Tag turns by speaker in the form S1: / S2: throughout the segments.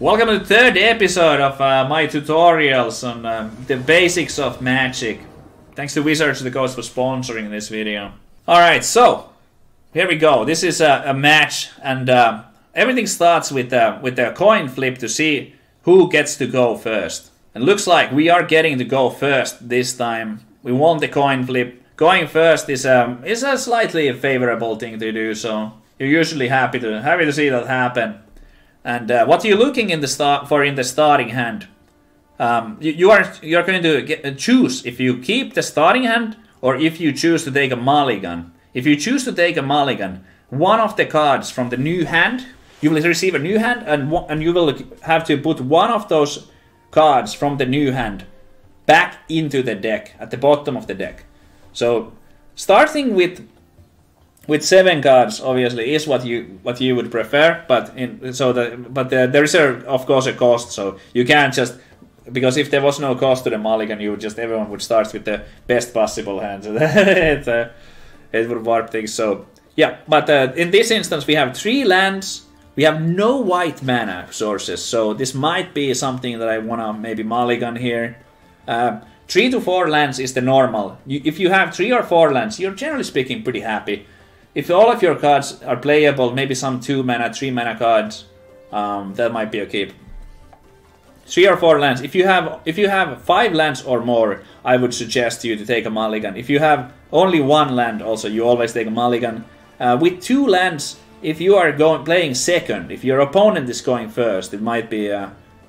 S1: Welcome to the third episode of my tutorials on the basics of Magic. Thanks to Wizards of the Coast for sponsoring this video. Alright, so here we go. This is a match, and everything starts with a coin flip to see who gets to go first. And looks like we are getting to go first this time. We won the coin flip. Going first is a slightly favorable thing to do, so you're usually happy to see that happen. And what you're looking in the starting hand, you're going to choose if you keep the starting hand or if you choose to take a mulligan. If you choose to take a mulligan, one of the cards from the new hand, you will receive a new hand, and you will have to put one of those cards from the new hand back into the deck at the bottom of the deck. So starting with 7 cards obviously is what you would prefer, but there is of course a cost, so you can't just, because if there was no cost to the mulligan, everyone would start with the best possible hand. It would warp things. So yeah, but in this instance we have 3 lands. We have no white mana sources, so this might be something that I wanna maybe mulligan here. 3 to 4 lands is the normal. If you have 3 or 4 lands, you're generally speaking pretty happy. If all of your cards are playable, maybe some 2 mana, 3 mana cards, that might be a keep. 3 or 4 lands. If you have 5 lands or more, I would suggest you to take a mulligan. If you have only 1 land, also you always take a mulligan. With 2 lands, if you are playing second, if your opponent is going first, it might be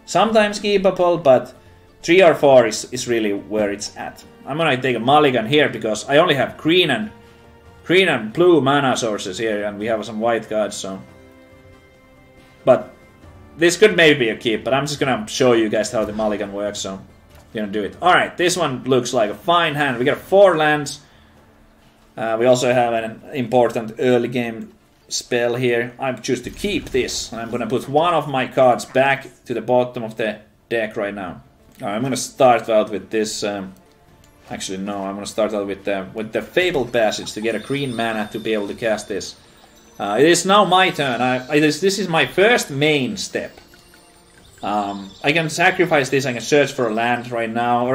S1: sometimes keepable, but 3 or 4 is really where it's at. I'm gonna take a mulligan here because I only have green and blue mana sources here, and we have some white cards, so. But this could maybe be a keep, but I'm just gonna show you guys how the mulligan works, so we're gonna do it. Alright, this one looks like a fine hand. We got 4 lands. We also have an important early game spell here. I choose to keep this, and I'm gonna put one of my cards back to the bottom of the deck right now. Alright, I'm gonna start out with this. Actually, no, I'm gonna start out with the Fabled Passage to get a green mana to be able to cast this. It is now my turn. This is my first main step. I can sacrifice this. I can search for a land right now,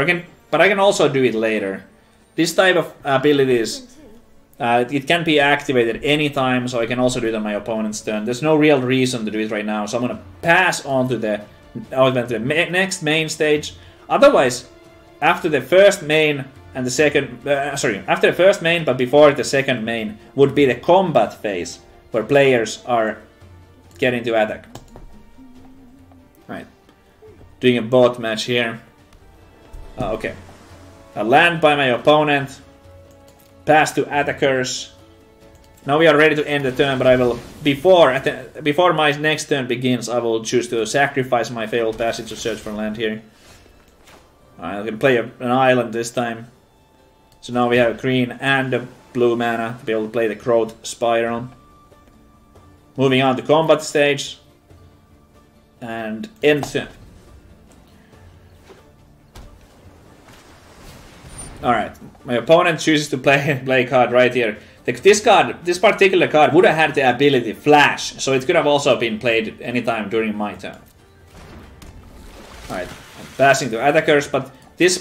S1: but I can also do it later. This type of abilities, it can be activated anytime, so I can also do it on my opponent's turn. There's no real reason to do it right now, so I'm gonna pass on to the next main stage. Otherwise, after the first main and the second, after the first main but before the second main would be the combat phase, where players are getting to attack. Right, doing a bot match here. Okay, a land by my opponent, pass to attackers. Now we are ready to end the turn, but I will before my next turn begins, I will choose to sacrifice my Fabled Passage to search for land here. I'm going to play an island this time. So now we have green and a blue mana to be able to play the Growth Spiral. Moving on to combat stage. And end turn. Alright, my opponent chooses to play a card right here. This particular card would have had the ability Flash, so it could have also been played anytime during my turn. Alright. Passing to attackers, but this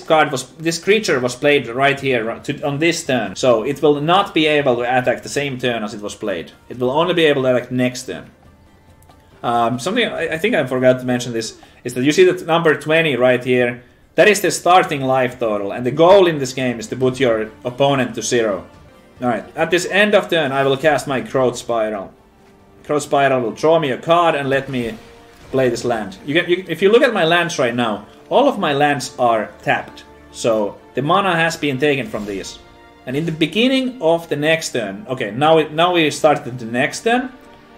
S1: creature was played right here on this turn, so it will not be able to attack the same turn as it was played. It will only be able to attack next turn. Something I think I forgot to mention this is that you see that number 20 right here. That is the starting life total, and the goal in this game is to put your opponent to 0. Alright, at this end of turn, I will cast my Growth Spiral. Growth Spiral will draw me a card and let me play this land. If you look at my lands right now, all of my lands are tapped, so the mana has been taken from these. And in the beginning of the next turn, okay, now we started the next turn,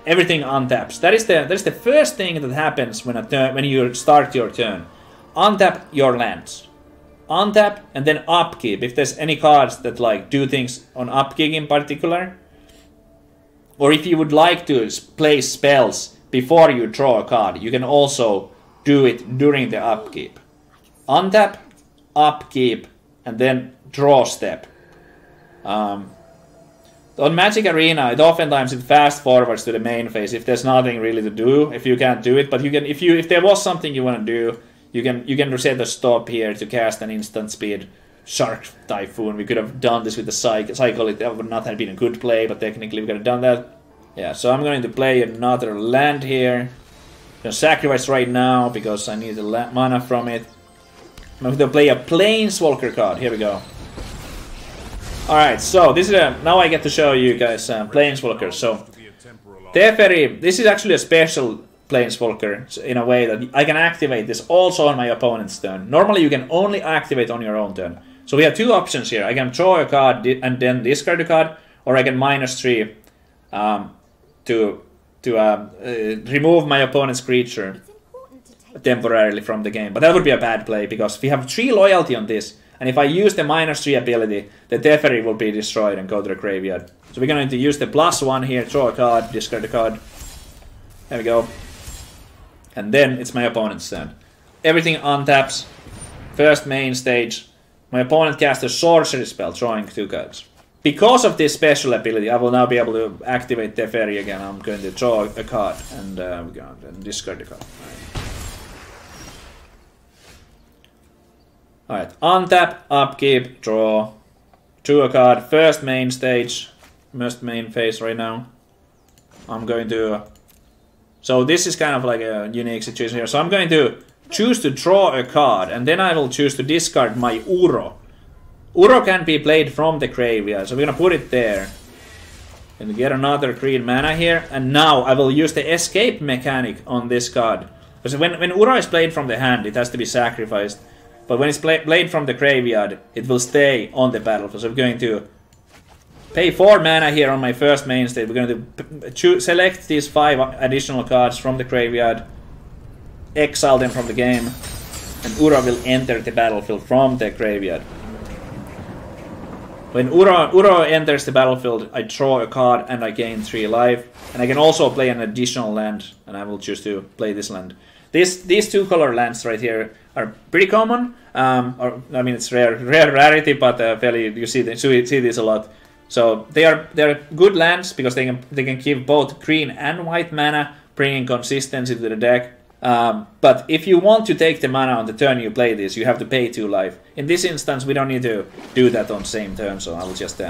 S1: everything untaps. That is the first thing that happens when you start your turn. Untap your lands. Untap and then upkeep if there's any cards that like do things on upkeep in particular. Or if you would like to play spells before you draw a card, you can also do it during the upkeep. Untap, upkeep, and then draw step. On Magic Arena, oftentimes it fast forwards to the main phase if there's nothing really to do. If you can't do it, but you can. If there was something you want to do, you can reset the stop here to cast an instant speed Shark Typhoon. We could have done this with the cycle. That would not have been a good play, but technically we could have done that. Yeah. So I'm going to play another land here. I'm gonna sacrifice right now because I need the mana from it. I'm going to play a Planeswalker card. Here we go. Alright, so this is now I get to show you guys Planeswalkers. So, Teferi, this is actually a special Planeswalker in a way that I can activate this also on my opponent's turn. Normally you can only activate on your own turn. So we have two options here. I can draw a card and then discard a card, or I can -3 to remove my opponent's creature temporarily from the game. But that would be a bad play because we have 3 loyalty on this. And if I use the -3 ability, the Teferi will be destroyed and go to the graveyard. So we're going to use the +1 here, draw a card, discard a card. There we go. And then it's my opponent's turn. Everything untaps. First main stage. My opponent casts a sorcery spell, drawing 2 cards. Because of this special ability, I will now be able to activate Teferi again. I'm going to draw a card and we're going to discard the card. Alright, untap, upkeep, draw, drew a card, first main stage, first main phase right now. I'm going to... So this is kind of like a unique situation here. So I'm going to choose to draw a card, and then I will choose to discard my Uro. Uro can be played from the graveyard, so we're gonna put it there. And get another green mana here, and now I will use the escape mechanic on this card. Because when Uro is played from the hand, it has to be sacrificed. But when it's played from the graveyard, it will stay on the battlefield. So we're going to pay 4 mana here on my first main stage. We're going to select these 5 additional cards from the graveyard, exile them from the game, and Uro will enter the battlefield from the graveyard. When Uro enters the battlefield, I draw a card and I gain 3 life. And I can also play an additional land, and I will choose to play this land. These 2 color lands right here are pretty common. Or I mean, it's rarity, but fairly you see this a lot. So they're good lands because they can give both green and white mana, bringing consistency to the deck. But if you want to take the mana on the turn you play this, you have to pay 2 life. In this instance, we don't need to do that on same turn, so I will just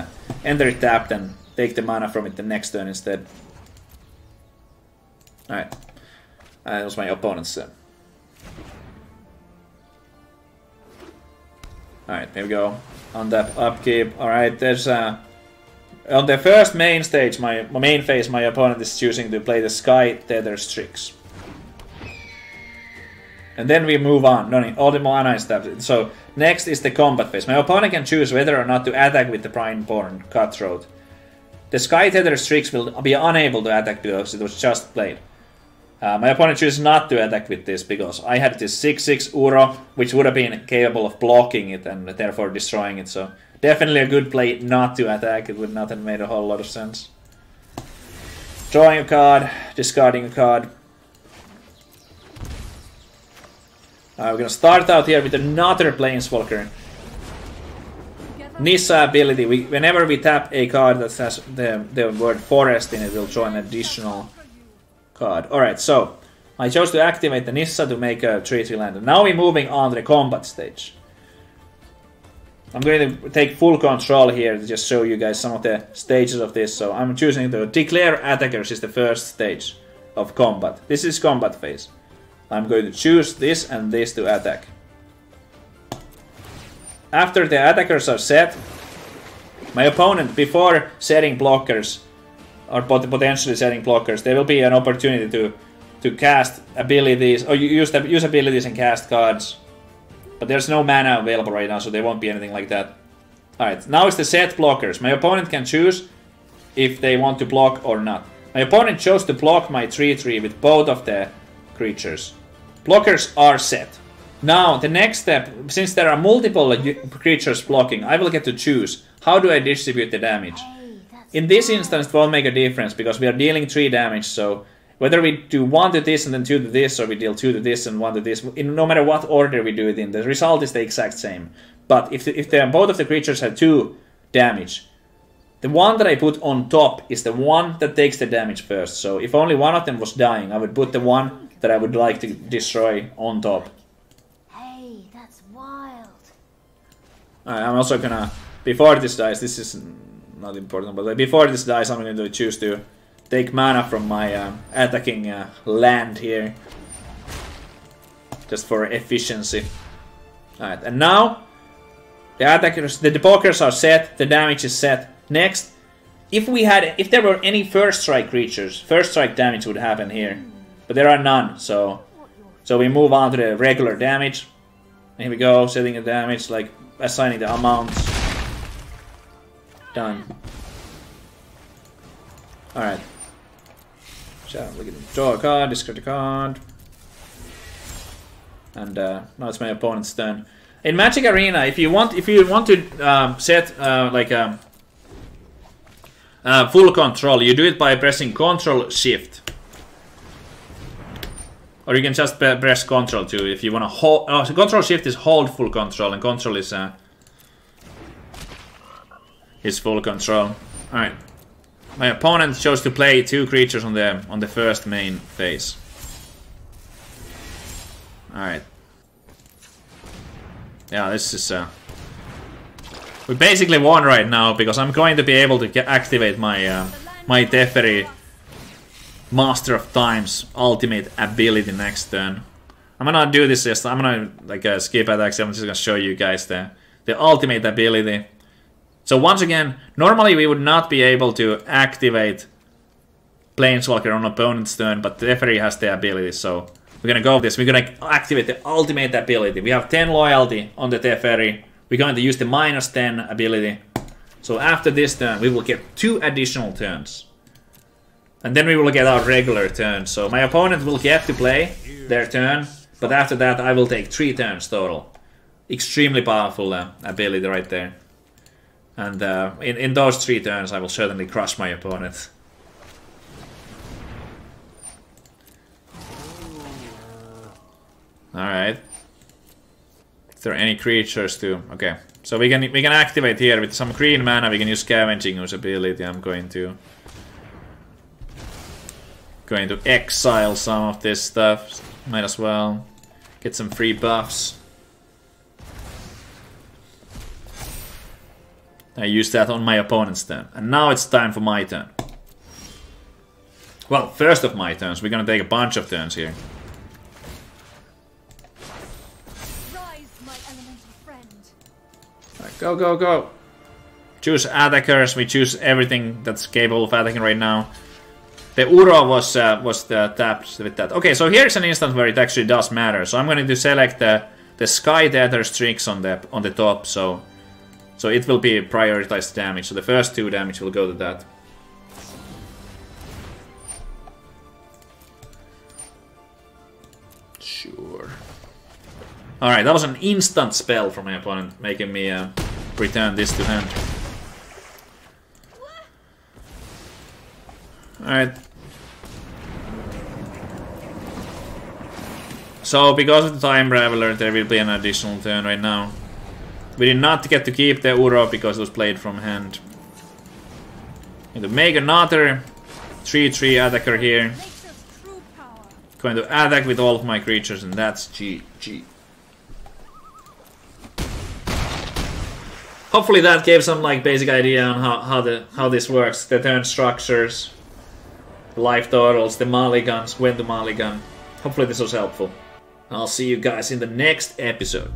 S1: enter it tapped and take the mana from it the next turn instead. Alright, that was my opponent's turn. Alright, here we go. On that upkeep. Alright, there's on the first main stage, my main phase, my opponent is choosing to play the Sky Tether Strix. And then we move on. No, all the mana is tapped. So next is the combat phase. My opponent can choose whether or not to attack with the Primeborn Cutthroat. The Sky Tether Strix will be unable to attack because it was just played. My opponent chooses not to attack with this because I had this 6/6 Uro, which would have been capable of blocking it and therefore destroying it. So definitely a good play not to attack. It would not have made a whole lot of sense. Drawing a card, discarding a card. We're gonna start out here with another Planeswalker. Nissa ability. Whenever we tap a card that has the word forest in it, we'll draw an additional card. Alright, so I chose to activate the Nissa to make a 3/3 land. And now we're moving on to the combat stage. I'm going to take full control here to just show you guys some of the stages of this. So I'm choosing to declare attackers is the first stage of combat. This is combat phase. I'm going to choose this and this to attack. After the attackers are set, my opponent, before setting blockers, or potentially setting blockers, there will be an opportunity to cast abilities, or use abilities and cast cards. But there's no mana available right now, so there won't be anything like that. Alright, now is the set blockers. My opponent can choose if they want to block or not. My opponent chose to block my 3/3 with both of the creatures. Blockers are set. Now, the next step, since there are multiple creatures blocking, I will get to choose how do I distribute the damage. In this instance, it won't make a difference because we are dealing 3 damage, so whether we do 1 to this and then 2 to this, or we deal 2 to this and 1 to this, no matter what order we do it in, the result is the exact same. But if both of the creatures have 2 damage, The one that I put on top is the one that takes the damage first. So if only one of them was dying, I would put the one that I would like to destroy on top.
S2: Hey, that's wild.
S1: Alright, I'm also gonna... Before this dies, this is not important, but before this dies, I'm gonna choose to take mana from my attacking land here. Just for efficiency. Alright, and now... The attackers, the pokers are set, the damage is set. Next, if there were any first strike creatures, first strike damage would happen here. But there are none, so we move on to the regular damage. And here we go, setting the damage, like assigning the amounts. Done. Alright. So we can draw a card, discard a card. And now it's my opponent's turn. In Magic Arena, if you want to set like a full control, you do it by pressing Control Shift, or you can just press Control too if you want to hold. Oh, so Control Shift is hold full control, and Control is full control. All right, my opponent chose to play 2 creatures on the first main phase. All right. Yeah, this is... we basically won right now, because I'm going to be able to activate my my Teferi Master of Time's ultimate ability next turn. I'm gonna do this just... I'm gonna like skip attacks. I'm just gonna show you guys the ultimate ability. So once again, normally we would not be able to activate Planeswalker on opponent's turn, but Teferi has the ability, so... We're gonna go with this. We're gonna activate the ultimate ability. We have 10 loyalty on the Teferi. We're going to use the -10 ability. So after this turn, we will get 2 additional turns. And then we will get our regular turn. So my opponent will get to play their turn, but after that I will take 3 turns total. Extremely powerful ability right there. And in those 3 turns I will certainly crush my opponent. Alright. Is there any creatures too? Okay. So we can activate here with some green mana, we can use Scavenging Ooze ability. I'm going to exile some of this stuff. Might as well get some free buffs. I used that on my opponent's turn. And now it's time for my turn. Well, first of my turns. We're gonna take a bunch of turns here. Go, go, go! Choose attackers. We choose everything that's capable of attacking right now. The Uro was tapped with that. Okay, so here's an instance where it actually does matter. So I'm going to select the Sky Tether Strix on the top. So it will be prioritized damage. So the first 2 damage will go to that. Sure. Alright, that was an instant spell from my opponent, making me return this to hand. Alright. So, because of the Time Raveler, there will be an additional turn right now. We did not get to keep the Uro because it was played from hand. Going to make another 3/3 attacker here. Going to attack with all of my creatures, and that's GG. Hopefully that gave some like basic idea on how this works. The turn structures, life totals, the mulligans, when to mulligan. Hopefully this was helpful. I'll see you guys in the next episode.